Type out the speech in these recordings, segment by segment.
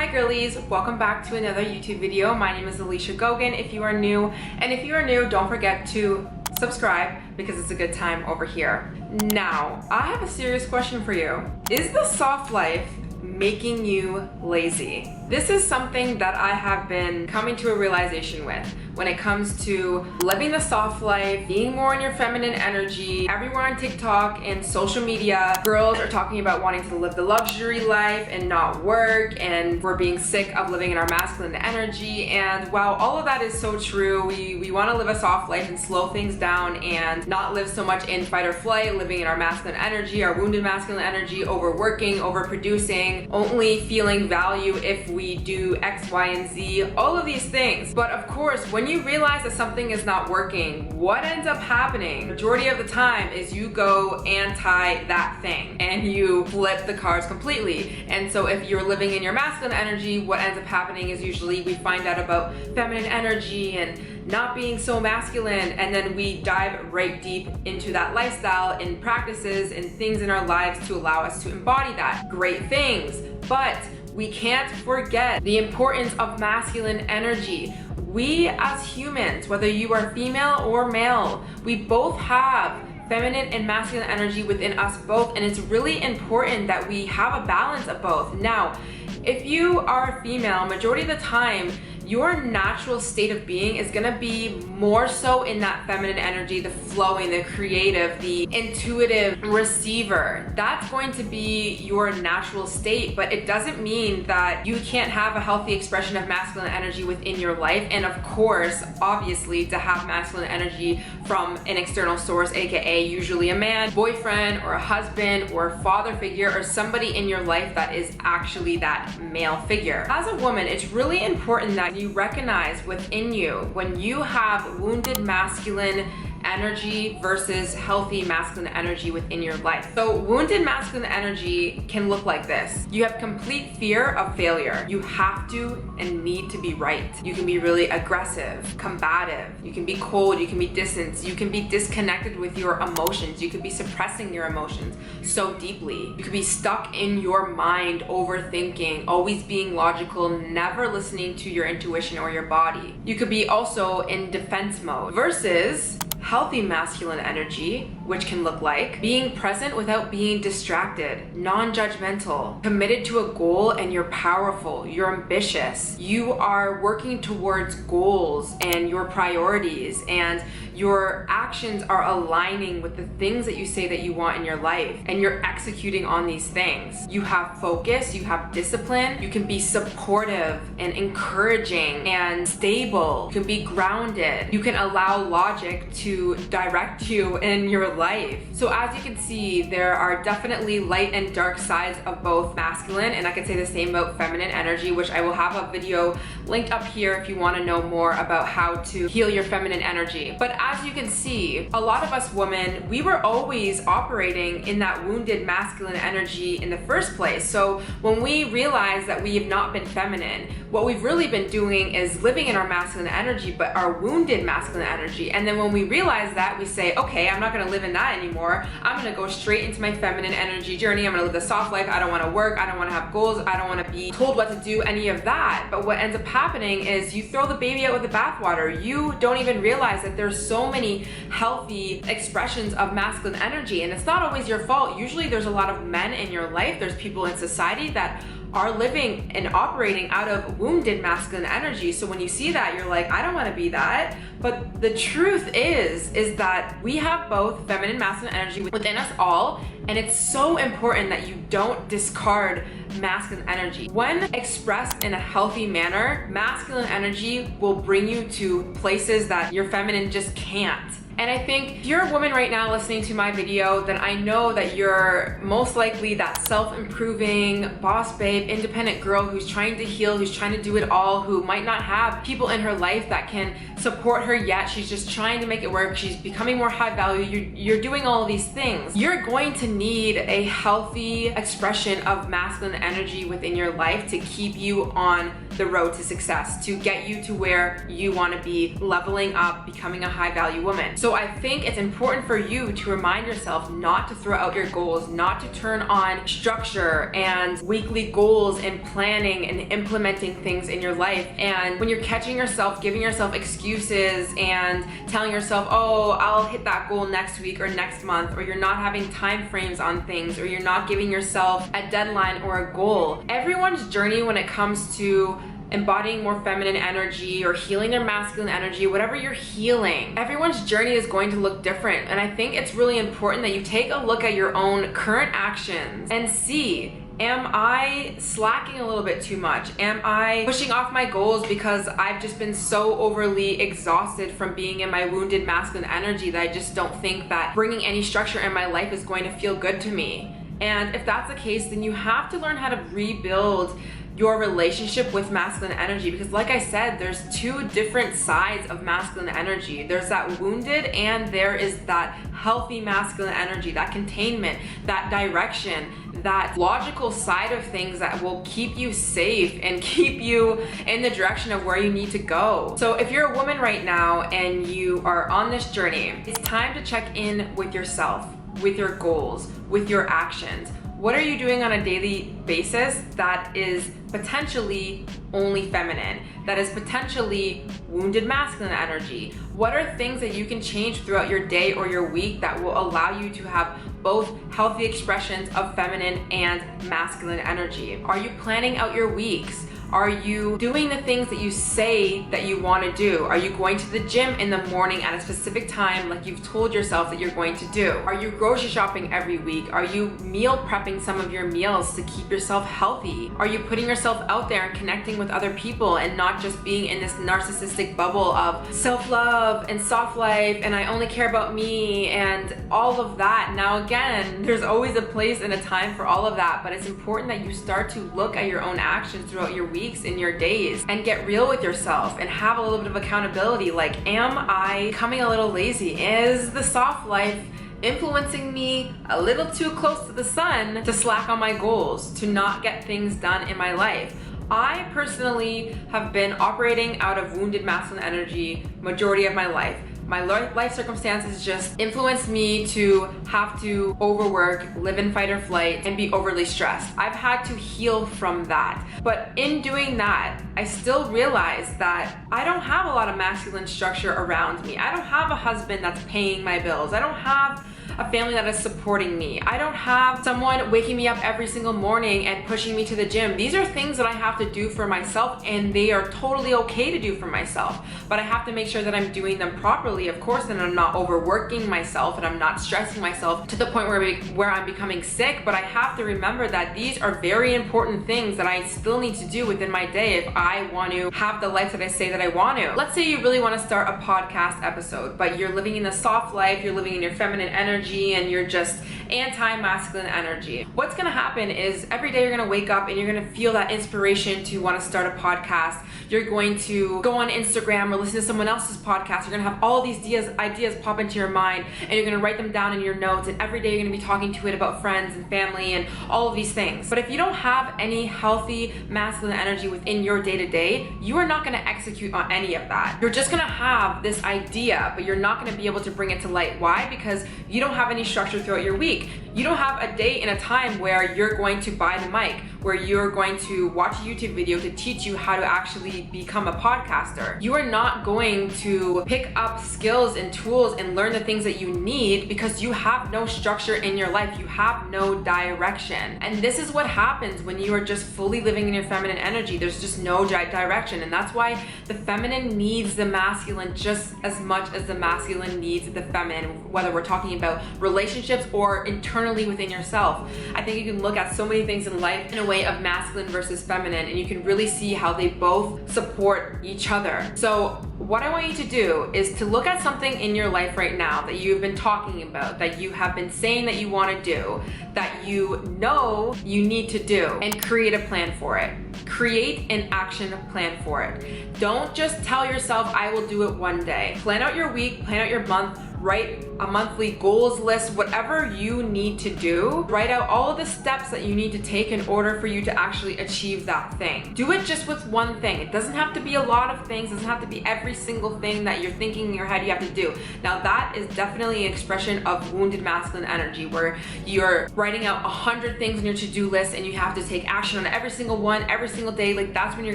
Hi girlies, welcome back to another YouTube video. My name is Alicia Gogan if you are new, and if you are new, don't forget to subscribe because it's a good time over here. Now, I have a serious question for you. Is the soft life making you lazy? This is something that I have been coming to a realization with when it comes to living the soft life, being more in your feminine energy. Everywhere on TikTok and social media, girls are talking about wanting to live the luxury life and not work, and we're being sick of living in our masculine energy. And while all of that is so true, we want to live a soft life and slow things down and not live so much in fight or flight, living in our masculine energy, our wounded masculine energy, overworking, overproducing, only feeling value if we do X, Y, and Z, all of these things. But of course, when you realize that something is not working, what ends up happening majority of the time is you go anti that thing and you flip the cards completely. And so if you're living in your masculine energy, what ends up happening is usually we find out about feminine energy and not being so masculine, and then we dive right deep into that lifestyle and practices and things in our lives to allow us to embody that. Great things, but we can't forget the importance of masculine energy. We as humans, whether you are female or male, we both have feminine and masculine energy within us both, and it's really important that we have a balance of both. Now, if you are a female, majority of the time, your natural state of being is gonna be more so in that feminine energy, the flowing, the creative, the intuitive receiver. That's going to be your natural state, but it doesn't mean that you can't have a healthy expression of masculine energy within your life. And of course, obviously, to have masculine energy from an external source, aka usually a man, boyfriend, or a husband, or a father figure, or somebody in your life that is actually that male figure. As a woman, it's really important that you recognize within you when you have wounded masculine energy versus healthy masculine energy within your life. So wounded masculine energy can look like this. You have complete fear of failure. You have to and need to be right. You can be really aggressive, combative. You can be cold, you can be distant, you can be disconnected with your emotions. You could be suppressing your emotions so deeply. You could be stuck in your mind, overthinking, always being logical, never listening to your intuition or your body. You could be also in defense mode versus healthy masculine energy, which can look like being present without being distracted, non-judgmental, committed to a goal, and you're powerful, you're ambitious, you are working towards goals and your priorities, and your actions are aligning with the things that you say that you want in your life, and you're executing on these things. You have focus, you have discipline, you can be supportive and encouraging and stable, you can be grounded, you can allow logic to direct you in your life. So as you can see, there are definitely light and dark sides of both masculine, and I can say the same about feminine energy, which I will have a video linked up here if you want to know more about how to heal your feminine energy. But as you can see, a lot of us women, we were always operating in that wounded masculine energy in the first place. So when we realize that we have not been feminine, what we've really been doing is living in our masculine energy, but our wounded masculine energy. And then when we realize that, we say, okay, I'm not gonna live in that anymore. I'm gonna go straight into my feminine energy journey. I'm gonna live the soft life. I don't wanna work. I don't wanna have goals. I don't wanna be told what to do, any of that. But what ends up happening is you throw the baby out with the bathwater. You don't even realize that there's so many healthy expressions of masculine energy, and it's not always your fault. Usually there's a lot of men in your life. There's people in society that are living and operating out of wounded masculine energy. So when you see that, you're like, I don't want to be that. But the truth is that we have both feminine and masculine energy within us all, and it's so important that you don't discard masculine energy. When expressed in a healthy manner, masculine energy will bring you to places that your feminine just can't. And I think if you're a woman right now listening to my video, then I know that you're most likely that self-improving, boss babe, independent girl who's trying to heal, who's trying to do it all, who might not have people in her life that can support her yet. She's just trying to make it work. She's becoming more high value. You're doing all of these things. You're going to need a healthy expression of masculine energy within your life to keep you on the road to success, to get you to where you want to be, leveling up, becoming a high value woman. So I think it's important for you to remind yourself not to throw out your goals, not to turn on structure and weekly goals and planning and implementing things in your life. And when you're catching yourself, giving yourself excuses and telling yourself, oh, I'll hit that goal next week or next month, or you're not having time frames on things, or you're not giving yourself a deadline or a goal. Everyone's journey when it comes to embodying more feminine energy or healing their masculine energy, whatever you're healing, everyone's journey is going to look different. And I think it's really important that you take a look at your own current actions and see, am I slacking a little bit too much? Am I pushing off my goals because I've just been so overly exhausted from being in my wounded masculine energy that I just don't think that bringing any structure in my life is going to feel good to me? And if that's the case, then you have to learn how to rebuild your relationship with masculine energy, because like I said, there's two different sides of masculine energy. There's that wounded and there is that healthy masculine energy, that containment, that direction, that logical side of things that will keep you safe and keep you in the direction of where you need to go. So if you're a woman right now and you are on this journey, it's time to check in with yourself, with your goals, with your actions. What are you doing on a daily basis that is potentially only feminine, that is potentially wounded masculine energy? What are things that you can change throughout your day or your week that will allow you to have both healthy expressions of feminine and masculine energy? Are you planning out your weeks? Are you doing the things that you say that you want to do? Are you going to the gym in the morning at a specific time like you've told yourself that you're going to do? Are you grocery shopping every week? Are you meal prepping some of your meals to keep yourself healthy? Are you putting yourself out there and connecting with other people and not just being in this narcissistic bubble of self-love and soft life and I only care about me and all of that? Now again, there's always a place and a time for all of that, but it's important that you start to look at your own actions throughout your week, in your days, and get real with yourself and have a little bit of accountability. Like, am I becoming a little lazy? Is the soft life influencing me a little too close to the sun to slack on my goals, to not get things done in my life? I personally have been operating out of wounded masculine energy majority of my life. My life circumstances just influenced me to have to overwork, live in fight or flight, and be overly stressed. I've had to heal from that. But in doing that, I still realized that I don't have a lot of masculine structure around me. I don't have a husband that's paying my bills. I don't have a family that is supporting me. I don't have someone waking me up every single morning and pushing me to the gym. These are things that I have to do for myself, and they are totally okay to do for myself. But I have to make sure that I'm doing them properly, of course, and I'm not overworking myself and I'm not stressing myself to the point where I'm becoming sick. But I have to remember that these are very important things that I still need to do within my day if I want to have the life that I say that I want to. Let's say you really want to start a podcast episode, but you're living in the soft life, you're living in your feminine energy, and you're just anti-masculine energy. What's gonna happen is every day you're gonna wake up and you're gonna feel that inspiration to want to start a podcast. You're going to go on Instagram or listen to someone else's podcast. You're gonna have all these ideas pop into your mind, and you're gonna write them down in your notes, and every day you're gonna be talking to it about friends and family and all of these things. But if you don't have any healthy masculine energy within your day-to-day, you are not gonna execute on any of that. You're just gonna have this idea, but you're not gonna be able to bring it to light. Why? Because you don't have any structure throughout your week. You don't have a date and a time where you're going to buy the mic, where you're going to watch a YouTube video to teach you how to actually become a podcaster. You are not going to pick up skills and tools and learn the things that you need because you have no structure in your life. You have no direction. And this is what happens when you are just fully living in your feminine energy. There's just no direction. And that's why the feminine needs the masculine just as much as the masculine needs the feminine, whether we're talking about relationships or internally within yourself. I think you can look at so many things in life in a way of masculine versus feminine, and you can really see how they both support each other. So what I want you to do is to look at something in your life right now that you've been talking about, that you have been saying that you want to do, that you know you need to do, and create a plan for it. Create an action plan for it. Don't just tell yourself, I will do it one day. Plan out your week, plan out your month, write a monthly goals list, whatever you need to do. Write out all of the steps that you need to take in order for you to actually achieve that thing. Do it just with one thing. It doesn't have to be a lot of things. It doesn't have to be every single thing that you're thinking in your head you have to do. Now that is definitely an expression of wounded masculine energy, where you're writing out 100 things on your to-do list and you have to take action on every single one every single day. Like, that's when you're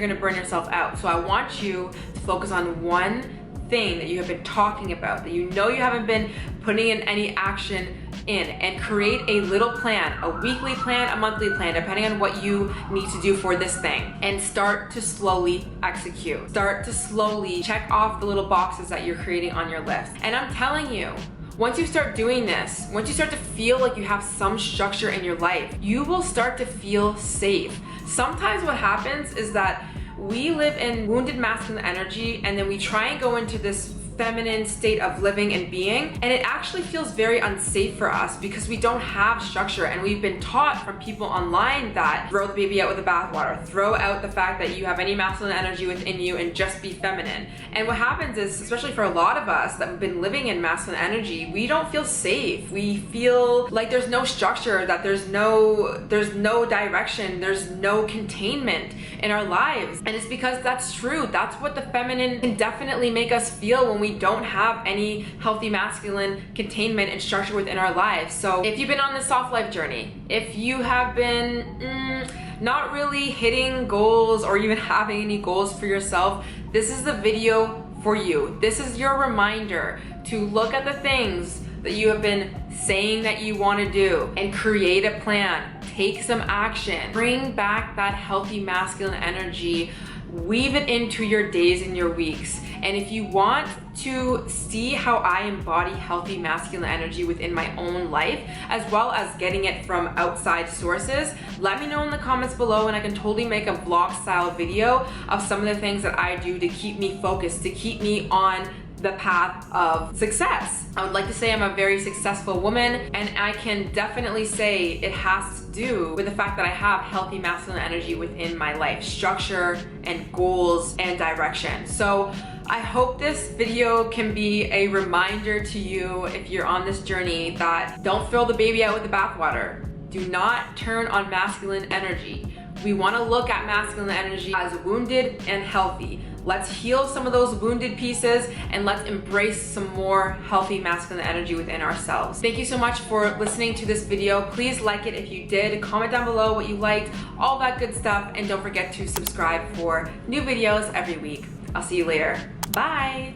gonna burn yourself out. So I want you to focus on one thing that you have been talking about, that you know you haven't been putting in any action in, and create a little plan, a weekly plan, a monthly plan, depending on what you need to do for this thing, and start to slowly execute. Start to slowly check off the little boxes that you're creating on your list. And I'm telling you, once you start doing this, once you start to feel like you have some structure in your life, you will start to feel safe. Sometimes what happens is that we live in wounded masculine energy, and then we try and go into this feminine state of living and being, and it actually feels very unsafe for us because we don't have structure, and we've been taught from people online that throw the baby out with the bathwater, throw out the fact that you have any masculine energy within you and just be feminine. And what happens is, especially for a lot of us that have been living in masculine energy, we don't feel safe. We feel like there's no structure, that there's no direction, there's no containment in our lives. And it's because that's true. That's what the feminine can definitely make us feel when we don't have any healthy masculine containment and structure within our lives. So if you've been on this soft life journey, if you have been not really hitting goals or even having any goals for yourself, this is the video for you. This is your reminder to look at the things that you have been saying that you want to do and create a plan. Take some action. Bring back that healthy masculine energy. Weave it into your days and your weeks. And if you want to see how I embody healthy masculine energy within my own life, as well as getting it from outside sources, let me know in the comments below, and I can totally make a vlog style video of some of the things that I do to keep me focused, to keep me on the path of success. I would like to say I'm a very successful woman, and I can definitely say it has to do with the fact that I have healthy masculine energy within my life, structure and goals and direction. So I hope this video can be a reminder to you, if you're on this journey, that don't throw the baby out with the bathwater. Do not turn on masculine energy. We want to look at masculine energy as wounded and healthy. Let's heal some of those wounded pieces, and let's embrace some more healthy masculine energy within ourselves. Thank you so much for listening to this video. Please like it if you did. Comment down below what you liked, all that good stuff, and don't forget to subscribe for new videos every week. I'll see you later. Bye.